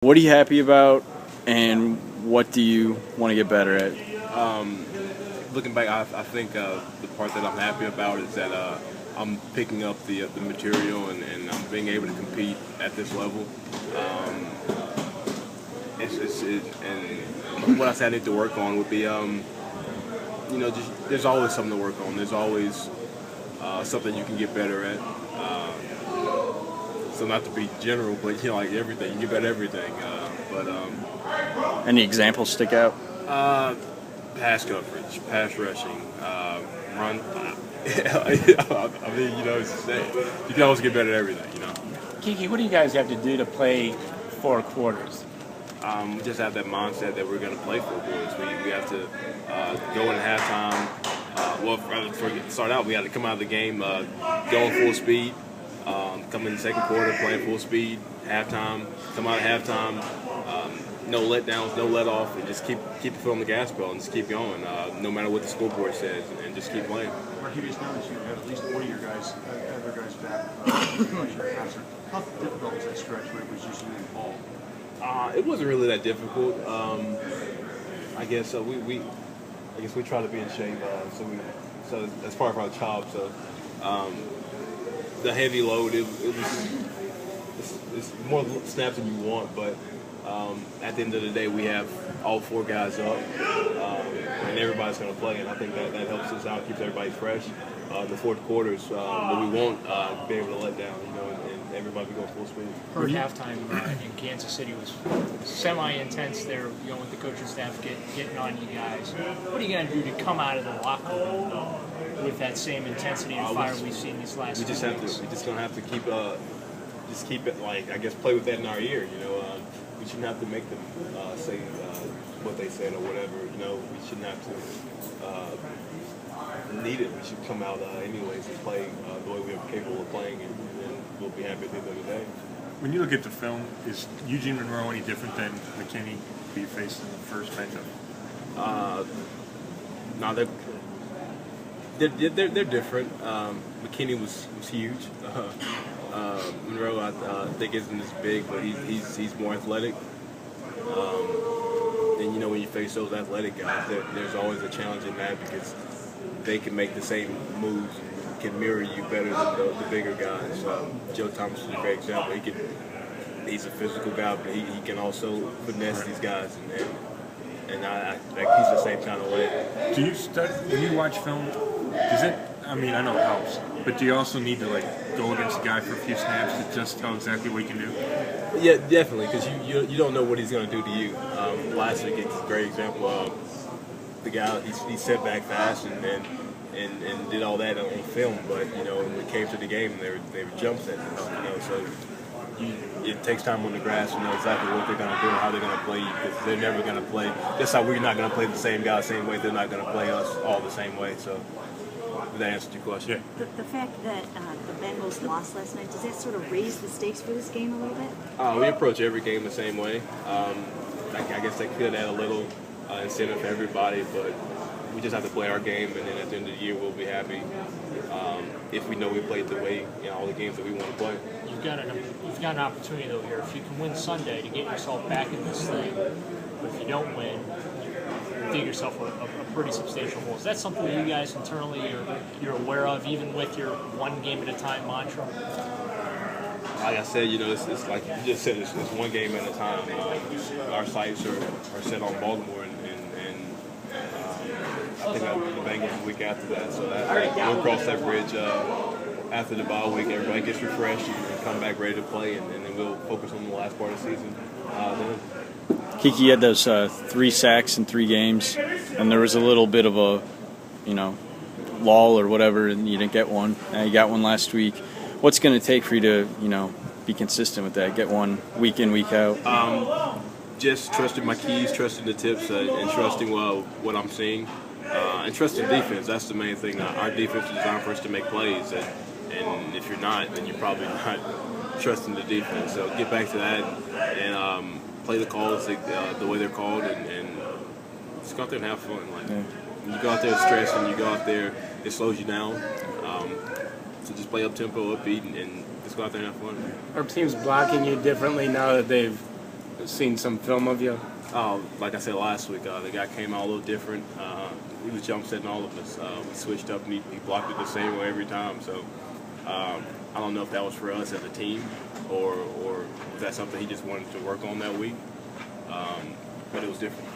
What are you happy about, and what do you want to get better at? Looking back, I think the part that I'm happy about is that I'm picking up the material and I'm being able to compete at this level. And what I say I need to work on would be, just there's always something to work on. There's always something you can get better at. So not to be general, but like everything, you get better at everything. Any examples stick out? Pass coverage, pass rushing, run. I mean, you can always get better at everything. Kiki, what do you guys have to do to play 4 quarters? We just have that mindset that we're going to play 4 quarters. We have to go in halftime. Before we start out, we have to come out of the game going full speed. Come in the second quarter playing full speed. Halftime, come out of halftime. No letdowns, no let off, and just keep your foot on the gas pedal and just keep going, no matter what the scoreboard says, and just keep playing. Barkevious, now that you have at least one of your guys, other guys back, how difficult was that stretch where it was just you and Paul? It wasn't really that difficult. I guess we try to be in shape, so that's part of our job. So the heavy load, it's more snaps than you want, but at the end of the day, we have all 4 guys up, and everybody's going to play, and I think that helps us out, keeps everybody fresh. The fourth quarters, but we won't be able to let down, and everybody be going full speed. Heard halftime in Kansas City was semi-intense there, with the coaching staff getting on you guys. What are you going to do to come out of the locker room with that same intensity and fire we've seen these last few weeks? We just going to have to keep it, play with that in our ear, We shouldn't have to make them say what they said or whatever. We shouldn't have to need it. We should come out anyways and play the way we are capable of playing, and we'll be happy at the end of the day. When you look at the film, is Eugene Monroe any different than McKinney who you faced in the first matchup? No, they're different. McKinney was huge. Monroe, I think, isn't as big, but he's more athletic. And when you face those athletic guys, there's always a challenge in that because they can make the same moves and can mirror you better than the bigger guys. Joe Thomas is a great example. He's a physical guy, but he can also finesse these guys, and I he's the same kind of way. Do you when you watch film? Does it? I mean, I know it helps, but do you also need to go against a guy for a few snaps to just tell exactly what he can do? Yeah, definitely, because you don't know what he's going to do to you. Last week, it's a great example of the guy. He set back fast and did all that on film, but when it came to the game, they were jump setting. So it takes time on the grass to know exactly what they're going to do and how they're going to play you, because they're never going to play. That's how we're not going to play the same guy the same way. They're not going to play us all the same way. So. That answered your question. Yeah. The fact that the Bengals lost last night, does that sort of raise the stakes for this game a little bit? We approach every game the same way. I guess that could add a little incentive for everybody, but we just have to play our game, and then at the end of the year we'll be happy if we know we played the way all the games that we want to play. You've got an opportunity though here. If you can win Sunday to get yourself back in this thing, but if you don't win, dig yourself a pretty substantial hole. Is that something that you guys internally you're aware of, even with your one game at a time mantra? Like I said, it's like you just said, it's one game at a time. Our sights are set on Baltimore, and I think I'll be the Bengals the week after that. So we'll cross that bridge after the bye week. Everybody gets refreshed and come back ready to play, and then we'll focus on the last part of the season then. Kiki, you had those 3 sacks in 3 games, and there was a little bit of a, lull or whatever, and you didn't get one. Now you got one last week. What's going to take for you to, be consistent with that, get one week in, week out? Just trusting my keys, trusting the tips, and trusting what I'm seeing, and trusting defense. That's the main thing. Our defense is designed for us to make plays, and if you're not, then you're probably not trusting the defense. So get back to that and play the calls the way they're called, and just go out there and have fun. When you go out there stressing, you go out there, it slows you down. So just play up tempo, upbeat, and just go out there and have fun. Our team's blocking you differently now that they've seen some film of you? Like I said last week, the guy came out a little different. He was jump setting all of us. We switched up and he blocked it the same way every time. So I don't know if that was for us as a team or was that something he just wanted to work on that week. But it was different.